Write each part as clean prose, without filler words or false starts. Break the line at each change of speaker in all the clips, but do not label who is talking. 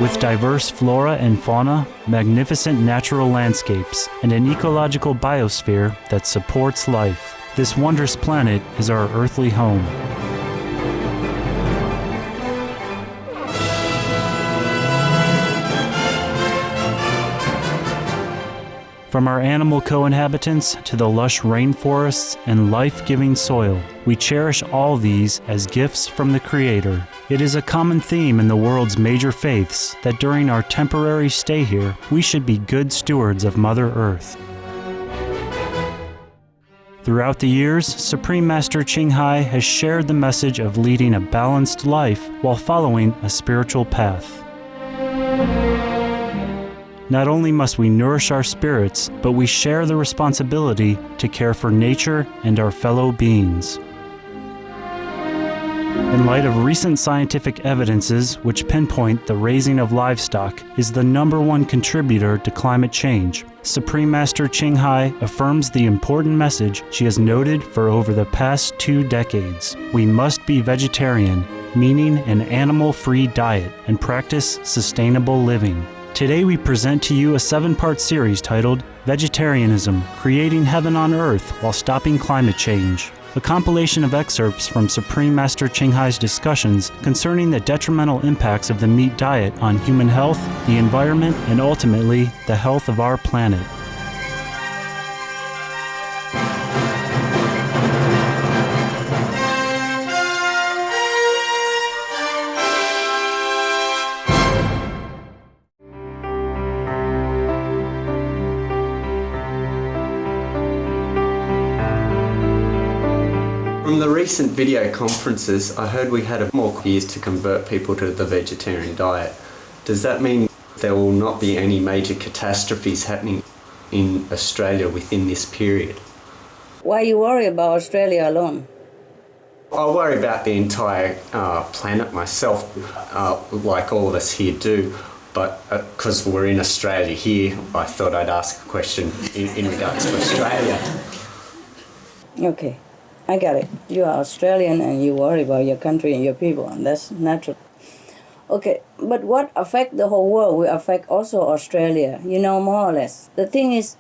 With diverse flora and fauna, magnificent natural landscapes, and an ecological biosphere that supports life, this wondrous planet is our earthly home. From our animal co-inhabitants to the lush rainforests and life-giving soil, we cherish all these as gifts from the Creator. It is a common theme in the world's major faiths that during our temporary stay here, we should be good stewards of Mother Earth. Throughout the years, Supreme Master Ching Hai has shared the message of leading a balanced life while following a spiritual path. Not only must we nourish our spirits, but we share the responsibility to care for nature and our fellow beings. In light of recent scientific evidences which pinpoint the raising of livestock is the #1 contributor to climate change, Supreme Master Ching Hai affirms the important message she has noted for over the past 2 decades. We must be vegetarian, meaning an animal-free diet, and practice sustainable living. Today we present to you a 7-part series titled Vegetarianism, Creating Heaven on Earth While Stopping Climate Change, a compilation of excerpts from Supreme Master Ching Hai's discussions concerning the detrimental impacts of the meat diet on human health, the environment, and ultimately, the health of our planet.
From the recent video conferences, I heard we had more years to convert people to the vegetarian diet. Does that mean there will not be any major catastrophes happening in Australia within this period?
Why you worry about Australia alone?
I worry about the entire planet myself, like all of us here do, but because we're in Australia here, I thought I'd ask a question in regards to Australia.
Okay. I got it. You are Australian and you worry about your country and your people, and that's natural. Okay, but what affect the whole world will affect also Australia, more or less. The thing is,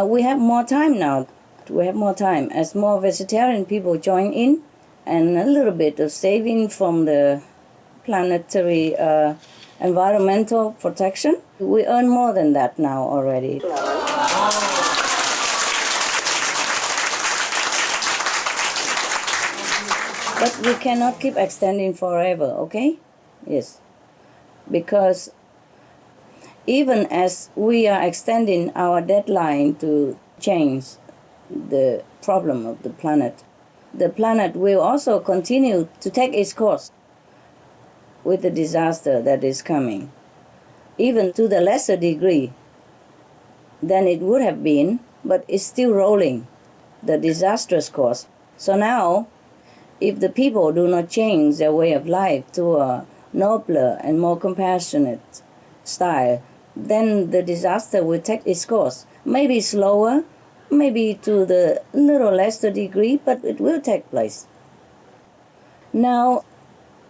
we have more time now. We have more time. As more vegetarian people join in, and a little bit of saving from the planetary environmental protection, we earn more than that now already. But we cannot keep extending forever, okay? Yes. Because even as we are extending our deadline to change the problem of the planet will also continue to take its course with the disaster that is coming, even to the lesser degree than it would have been, but it's still rolling, the disastrous course. So now, if the people do not change their way of life to a nobler and more compassionate style, then the disaster will take its course. Maybe slower, maybe to the little lesser degree, but it will take place. Now,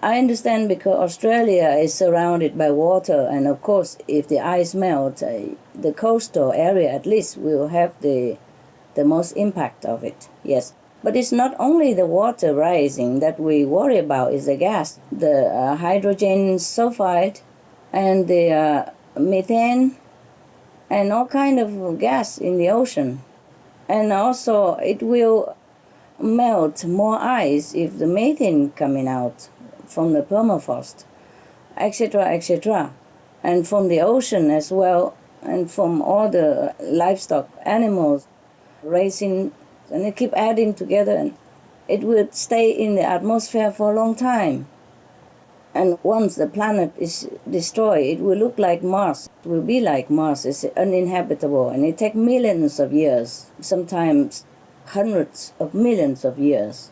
I understand because Australia is surrounded by water, and of course, if the ice melts, the coastal area at least will have the most impact of it, yes. But it's not only the water rising that we worry about, it's the gas, the hydrogen sulfide and the methane and all kind of gas in the ocean. And also it will melt more ice if the methane coming out from the permafrost, etc., etc. And from the ocean as well, and from all the livestock, animals raising. And they keep adding together, and it will stay in the atmosphere for a long time. And once the planet is destroyed, it will look like Mars. It will be like Mars. It's uninhabitable, and it takes millions of years, sometimes hundreds of millions of years,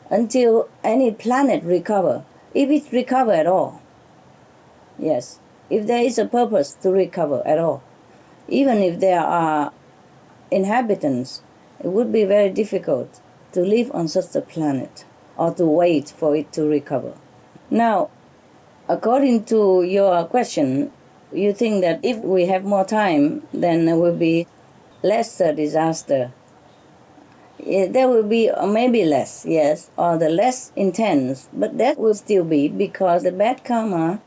until any planet recover, if it recover at all. Yes, if there is a purpose to recover at all. Even if there are inhabitants, it would be very difficult to live on such a planet or to wait for it to recover. Now, according to your question, You think that if we have more time, then there will be less disaster. There will be maybe less, yes, or the less intense, but that will still be because the bad karma,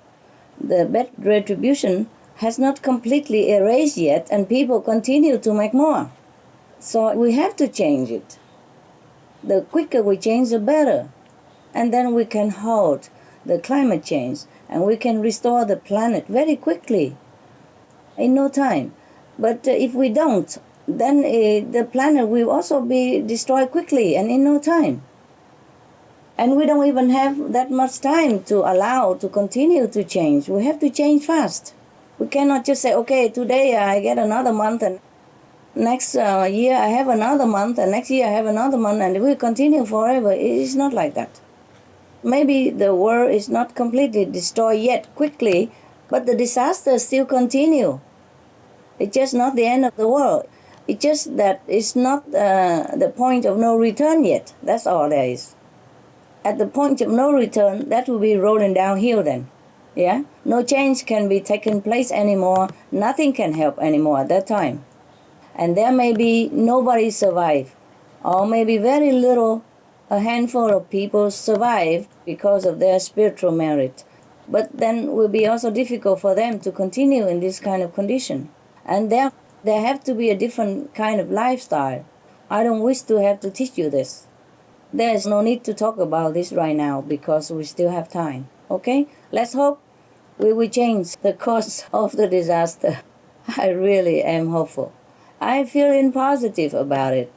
the bad retribution has not completely erased yet, and people continue to make more. So we have to change it. The quicker we change, the better. And then we can halt the climate change, and we can restore the planet very quickly, in no time. But if we don't, then the planet will also be destroyed quickly and in no time. And we don't even have that much time to allow to continue to change. We have to change fast. We cannot just say, okay, today I get another month, and next year I have another month, and next year I have another month, and we continue forever. It is not like that. Maybe the world is not completely destroyed yet quickly, but the disasters still continue. It's just not the end of the world. It's just that it's not the point of no return yet. That's all there is. At the point of no return, that will be rolling downhill then. Yeah? No change can be taken place anymore. Nothing can help anymore at that time. And there may be nobody survive, or maybe very little, a handful of people survive because of their spiritual merit. But then it will be also difficult for them to continue in this kind of condition. And there have to be a different kind of lifestyle. I don't wish to have to teach you this. There's no need to talk about this right now because we still have time. Okay? Let's hope we will change the course of the disaster. I really am hopeful. I'm feeling positive about it.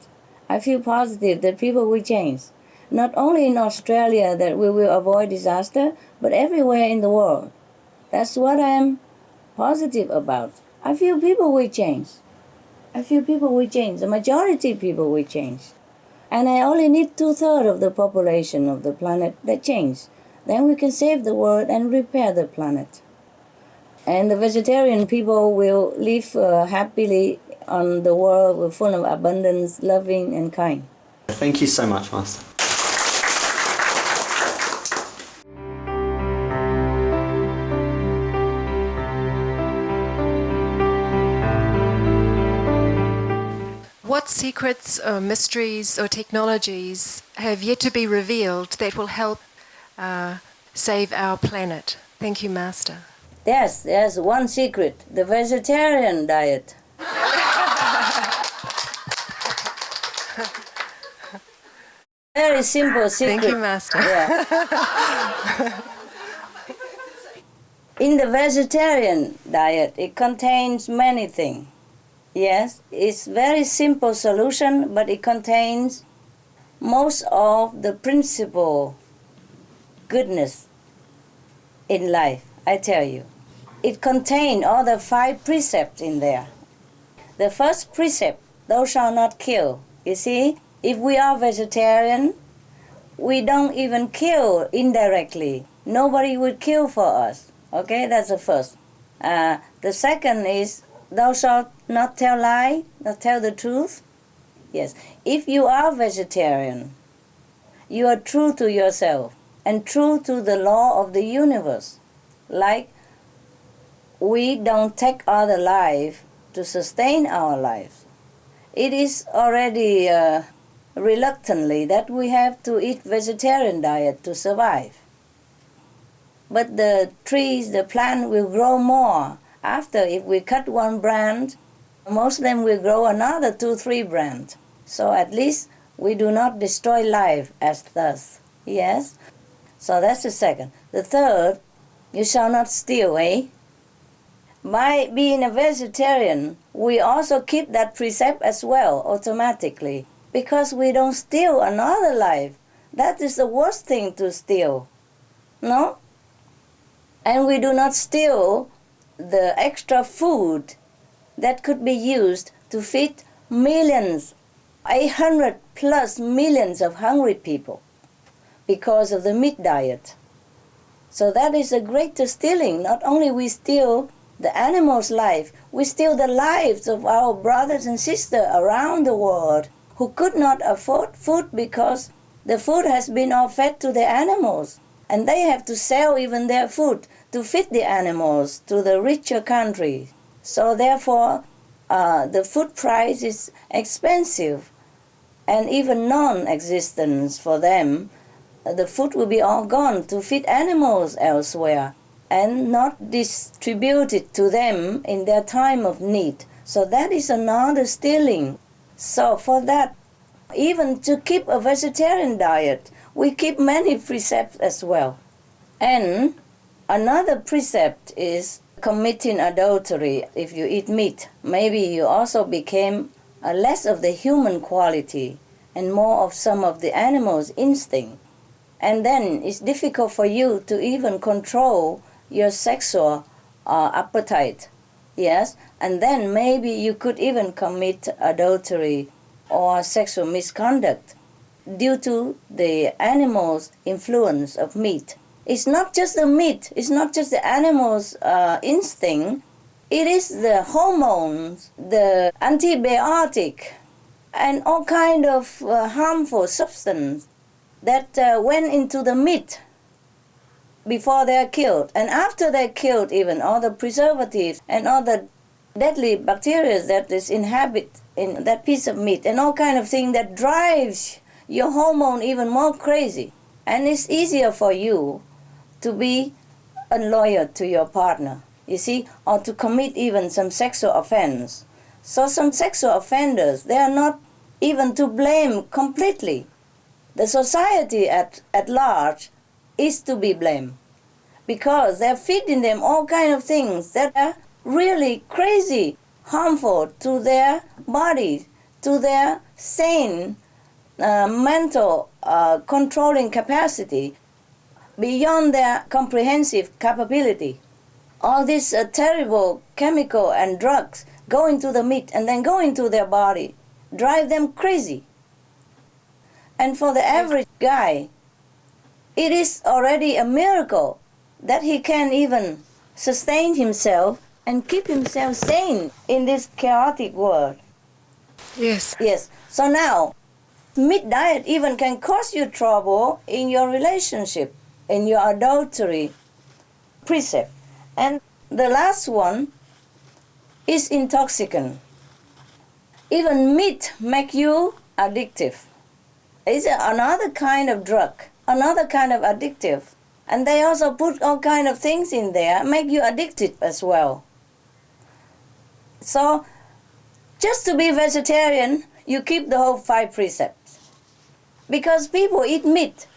I feel positive that people will change. Not only in Australia that we will avoid disaster, but everywhere in the world. That's what I'm positive about. I feel people will change. I feel people will change. The majority of people will change. And I only need 2/3 of the population of the planet that change. Then we can save the world and repair the planet. And the vegetarian people will live happily on the world full of abundance, loving and kind.
Thank you so much, Master.
What secrets or mysteries or technologies have yet to be revealed that will help save our planet? Thank you, Master.
Yes, there's one secret, the vegetarian diet. Very simple secret.
Thank you, Master.
Yeah. In the vegetarian diet, it contains many things. Yes, it's very simple solution, but it contains most of the principal goodness in life, I tell you. It contains all the 5 precepts in there. The first precept, thou shalt not kill. You see, if we are vegetarian, we don't even kill indirectly. Nobody would kill for us. Okay, that's the first. The second is, thou shalt not tell lie, not tell the truth. Yes, if you are vegetarian, you are true to yourself and true to the law of the universe. Like, we don't take other life to sustain our lives. It is already reluctantly that we have to eat vegetarian diet to survive. But the trees, the plant will grow more. After, if we cut one branch, most of them will grow another 2-3 branches. So at least we do not destroy life as thus. Yes? So that's the second. The third, you shall not steal, eh? By being a vegetarian, we also keep that precept as well, automatically. Because we don't steal another life. That is the worst thing to steal. No? And we do not steal the extra food that could be used to feed millions, 800 plus millions of hungry people because of the meat diet. So that is the greatest stealing. Not only we steal the animal's life, we steal the lives of our brothers and sisters around the world who could not afford food because the food has been all fed to the animals. And they have to sell even their food to feed the animals to the richer countries. So therefore, the food price is expensive and even non-existent for them. The food will be all gone to feed animals elsewhere and not distributed to them in their time of need. So that is another stealing. So for that, even to keep a vegetarian diet, we keep many precepts as well. And another precept is committing adultery. If you eat meat, maybe you also became less of the human quality and more of some of the animal's instinct. And then it's difficult for you to even control your sexual appetite. Yes, and then maybe you could even commit adultery or sexual misconduct due to the animal's influence of meat. It's not just the meat, it's not just the animal's instinct, it is the hormones, the antibiotic, and all kind of harmful substance that went into the meat before they're killed. And after they're killed, even all the preservatives and all the deadly bacteria that is inhabit in that piece of meat and all kind of thing that drives your hormone even more crazy. And it's easier for you to be unloyal to your partner, you see, or to commit even some sexual offense. So some sexual offenders, they are not even to blame completely. The society at large is to be blamed because they're feeding them all kind of things that are really crazy, harmful to their bodies, to their sane mental controlling capacity beyond their comprehensive capability. All these terrible chemical and drugs go into the meat and then go into their body, drive them crazy. And for the average guy, it is already a miracle that he can even sustain himself and keep himself sane in this chaotic world.
Yes.
Yes. So now, meat diet even can cause you trouble in your relationship, in your adultery precept. And the last one is intoxicant. Even meat make you addictive. It's another kind of drug, another kind of addictive. And they also put all kind of things in there, make you addicted as well. So, just to be vegetarian, you keep the whole 5 precepts. Because people eat meat,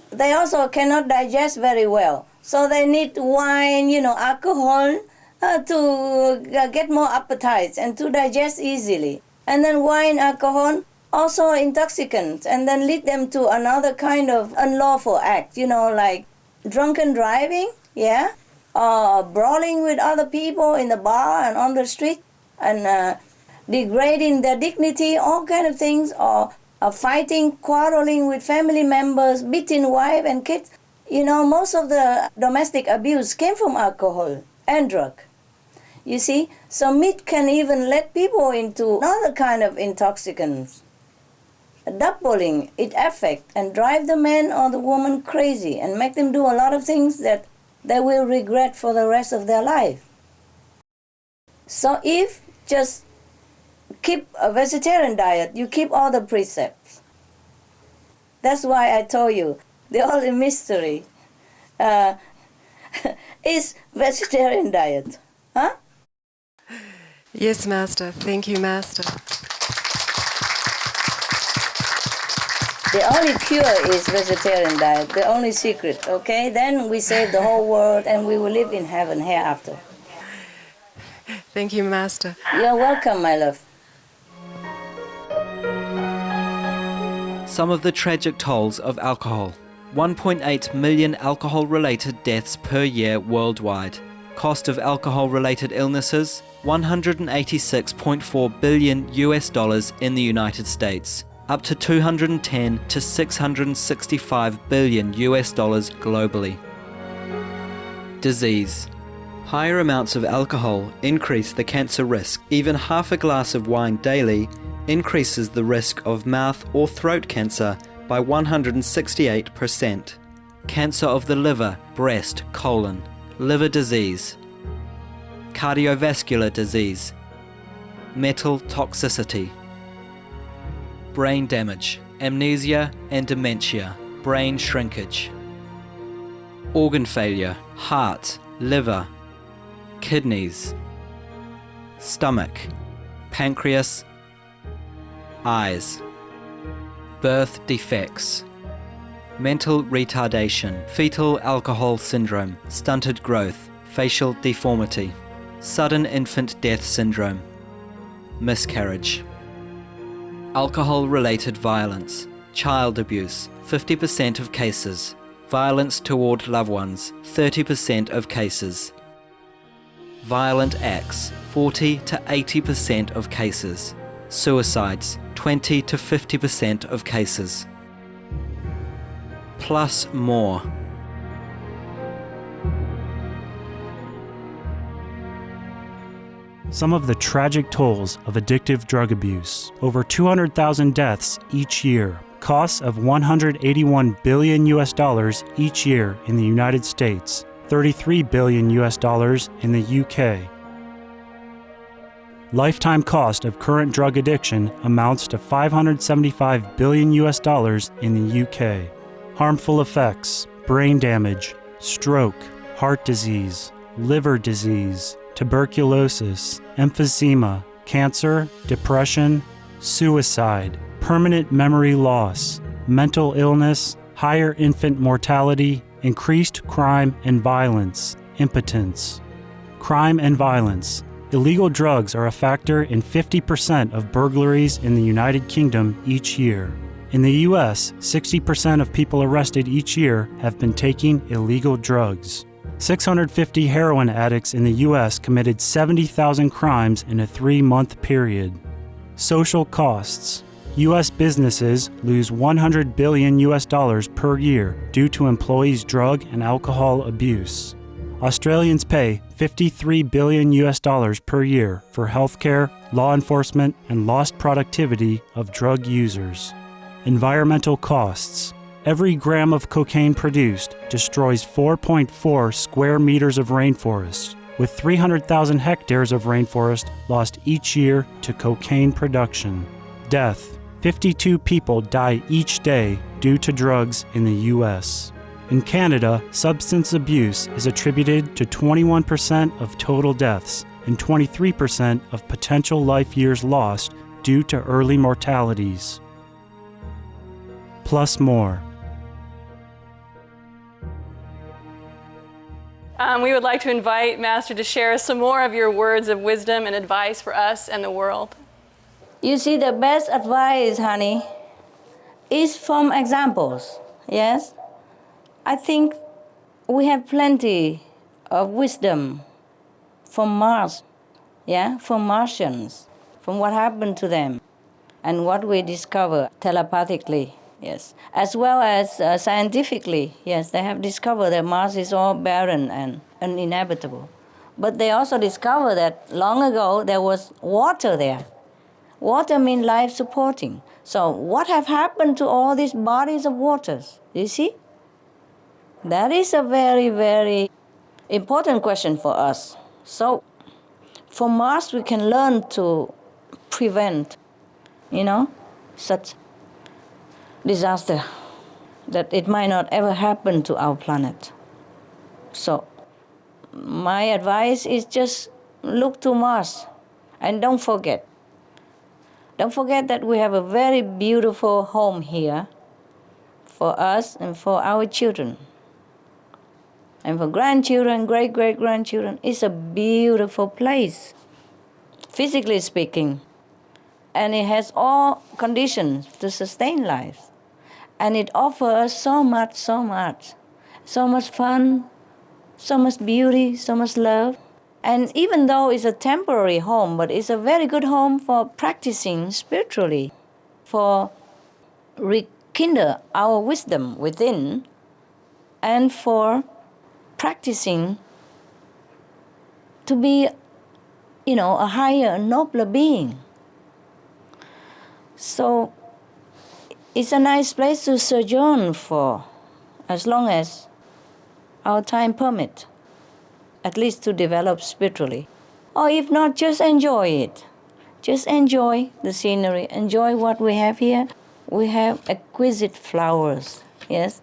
they also cannot digest very well. So they need wine, alcohol to get more appetites and to digest easily. And then wine, alcohol, also intoxicants, and then lead them to another kind of unlawful act, like drunken driving, yeah, or brawling with other people in the bar and on the street, and degrading their dignity, all kind of things, or fighting, quarreling with family members, beating wife and kids. Most of the domestic abuse came from alcohol and drug. You see, so meat can even let people into another kind of intoxicants, doubling its effect and drive the man or the woman crazy and make them do a lot of things that they will regret for the rest of their life. So if just keep a vegetarian diet, you keep all the precepts. That's why I told you, the only mystery is vegetarian diet. Huh?
Yes, Master. Thank you, Master.
The only cure is vegetarian diet, the only secret, okay? Then we save the whole world and we will live in heaven hereafter.
Thank you, Master.
You're welcome, my love.
Some of the tragic tolls of alcohol. 1.8 million alcohol-related deaths per year worldwide. Cost of alcohol-related illnesses, $186.4 billion in the United States, up to $210 to $665 billion globally. Disease. Higher amounts of alcohol increase the cancer risk. Even half a glass of wine daily increases the risk of mouth or throat cancer by 168%. cancer of the liver, breast, colon, liver disease, cardiovascular disease, metal toxicity, brain damage, amnesia and dementia, brain shrinkage, organ failure, heart, liver, kidneys, stomach, pancreas, eyes, birth defects, mental retardation, fetal alcohol syndrome, stunted growth, facial deformity, sudden infant death syndrome, miscarriage, alcohol-related violence, child abuse, 50% of cases, violence toward loved ones, 30% of cases, violent acts, 40 to 80% of cases, suicides, 20 to 50% of cases, plus more.
Some of the tragic tolls of addictive drug abuse: over 200,000 deaths each year, costs of $181 billion each year in the United States, $33 billion in the UK. Lifetime cost of current drug addiction amounts to $575 billion in the UK. Harmful effects: brain damage, stroke, heart disease, liver disease, tuberculosis, emphysema, cancer, depression, suicide, permanent memory loss, mental illness, higher infant mortality, increased crime and violence, impotence. Crime and violence. Illegal drugs are a factor in 50% of burglaries in the United Kingdom each year. In the US, 60% of people arrested each year have been taking illegal drugs. 650 heroin addicts in the US committed 70,000 crimes in a 3-month period. Social costs. US businesses lose $100 billion per year due to employees' drug and alcohol abuse. Australians pay $53 billion per year for healthcare, law enforcement, and lost productivity of drug users. Environmental costs. Every gram of cocaine produced destroys 4.4 square meters of rainforest, with 300,000 hectares of rainforest lost each year to cocaine production. Death. 52 people die each day due to drugs in the U.S. In Canada, substance abuse is attributed to 21% of total deaths and 23% of potential life years lost due to early mortalities. Plus more.
We would like to invite Master to share some more of your words of wisdom and advice for us and the world.
You see, the best advice, honey, is from examples, yes? I think we have plenty of wisdom from Mars, yeah, from Martians, from what happened to them and what we discover telepathically, yes, as well as scientifically, yes, they have discovered that Mars is all barren and uninhabitable. But they also discovered that long ago there was water there. Water means life supporting. So what have happened to all these bodies of waters? You see? That is a very, very important question for us. So from Mars we can learn to prevent, such disaster, that it might not ever happen to our planet. So my advice is just look to Mars and don't forget. Don't forget that we have a very beautiful home here for us and for our children. And for grandchildren, great-great-grandchildren, it's a beautiful place, physically speaking. And it has all conditions to sustain life. And it offers so much, so much. So much fun, so much beauty, so much love. And even though it's a temporary home, but it's a very good home for practicing spiritually, for rekindle our wisdom within, and for practicing to be, a higher, nobler being. So it's a nice place to sojourn for as long as our time permits, at least to develop spiritually. Or if not, just enjoy it. Just enjoy the scenery, enjoy what we have here. We have exquisite flowers, yes.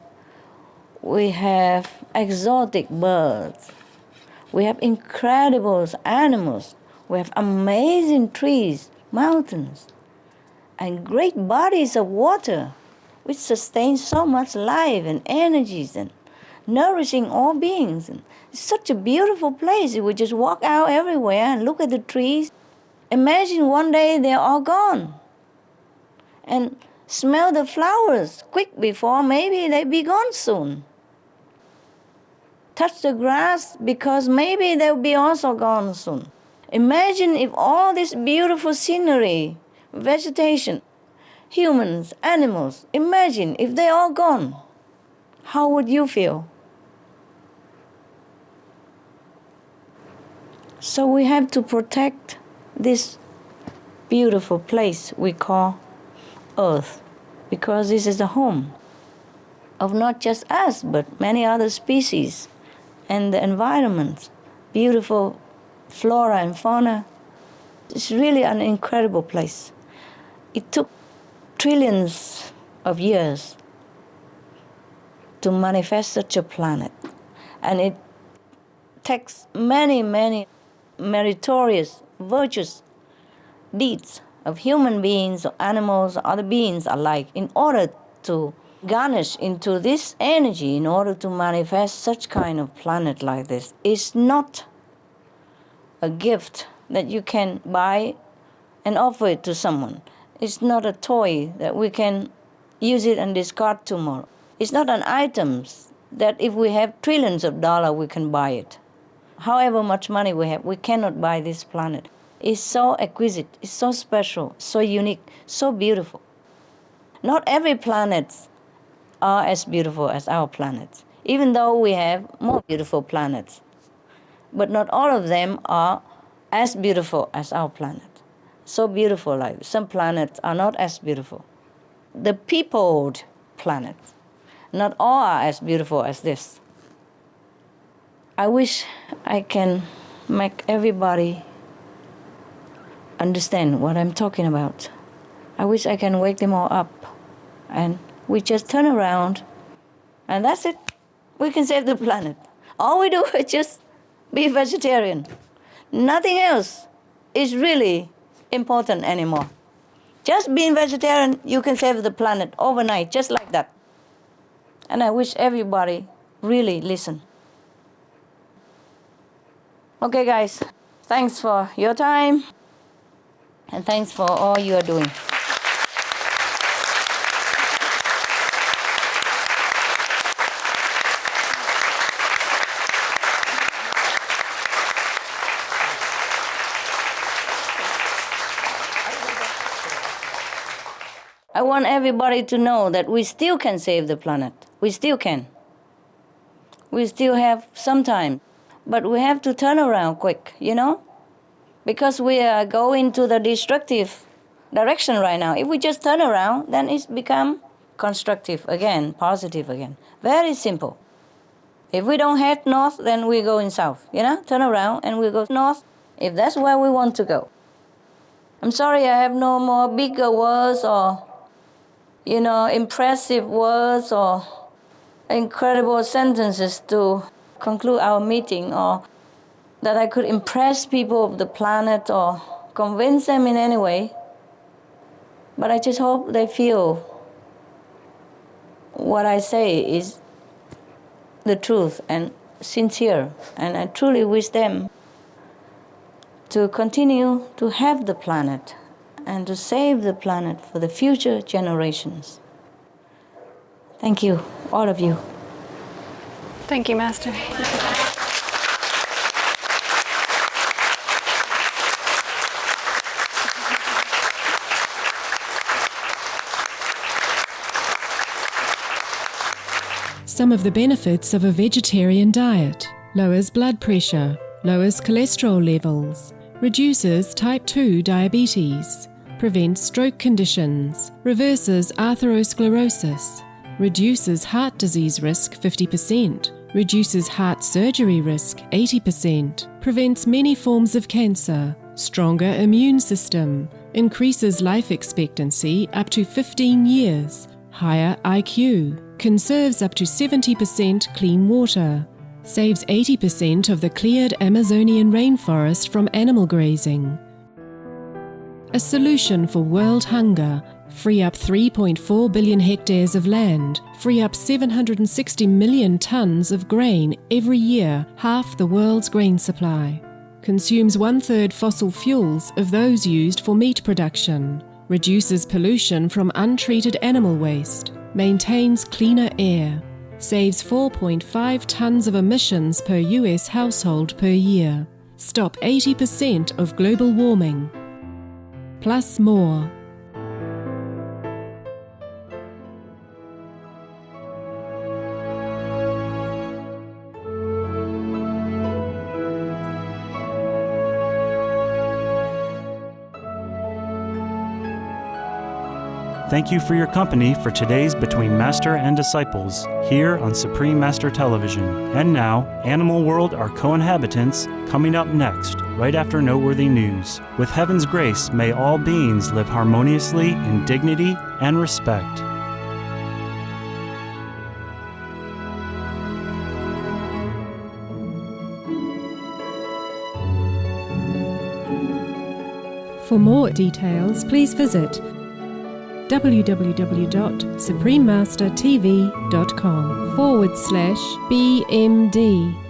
We have exotic birds. We have incredible animals. We have amazing trees, mountains, and great bodies of water, which sustain so much life and energies and nourishing all beings. And it's such a beautiful place. We just walk out everywhere and look at the trees. Imagine one day they're all gone. And smell the flowers quick before maybe they be gone soon. Touch the grass because maybe they'll be also gone soon. Imagine if all this beautiful scenery, vegetation, humans, animals, imagine if they're all gone. How would you feel? So we have to protect this beautiful place we call Earth, because this is the home of not just us, but many other species and the environment, beautiful flora and fauna. It's really an incredible place. It took trillions of years to manifest such a planet, and it takes many, many meritorious, virtuous deeds of human beings or animals or other beings alike in order to garnish into this energy, in order to manifest such kind of planet like this. It's not a gift that you can buy and offer it to someone. It's not a toy that we can use it and discard tomorrow. It's not an item that if we have trillions of dollars we can buy it. However much money we have, we cannot buy this planet. It's so exquisite, it's so special, so unique, so beautiful. Not every planet are as beautiful as our planet, even though we have more beautiful planets. But not all of them are as beautiful as our planet. So beautiful, like some planets are not as beautiful. The peopled planets, not all are as beautiful as this. I wish I can make everybody understand what I'm talking about. I wish I can wake them all up and we just turn around and that's it. We can save the planet. All we do is just be vegetarian. Nothing else is really important anymore. Just being vegetarian, you can save the planet overnight, just like that. And I wish everybody really listen. Okay, guys, thanks for your time, and thanks for all you are doing. I want everybody to know that we still can save the planet. We still can. We still have some time. But we have to turn around quick, you know? Because we are going to the destructive direction right now. If we just turn around, then it's become constructive again, positive again. Very simple. If we don't head north, then we go in south, you know? Turn around and we go north, if that's where we want to go. I'm sorry I have no more bigger words or, you know, impressive words or incredible sentences to conclude our meeting, or that I could impress people of the planet or convince them in any way. But I just hope they feel what I say is the truth and sincere. And I truly wish them to continue to have the planet and to save the planet for the future generations. Thank you, all of you.
Thank you, Master.
Some of the benefits of a vegetarian diet: lowers blood pressure, lowers cholesterol levels, reduces type 2 diabetes, prevents stroke conditions, reverses atherosclerosis, reduces heart disease risk 50%, reduces heart surgery risk 80%, prevents many forms of cancer, stronger immune system, increases life expectancy up to 15 years, higher IQ, conserves up to 70% clean water, saves 80% of the cleared Amazonian rainforest from animal grazing. A solution for world hunger, free up 3.4 billion hectares of land, free up 760 million tons of grain every year, half the world's grain supply. Consumes 1/3 fossil fuels of those used for meat production, reduces pollution from untreated animal waste, maintains cleaner air, saves 4.5 tons of emissions per US household per year, stop 80% of global warming, plus more.
Thank you for your company for today's Between Master and Disciples, here on Supreme Master Television. And now, Animal World, Our Co-Inhabitants, coming up next, right after noteworthy news. With heaven's grace, may all beings live harmoniously in dignity and respect.
For more details, please visit www.suprememastertv.com/BMD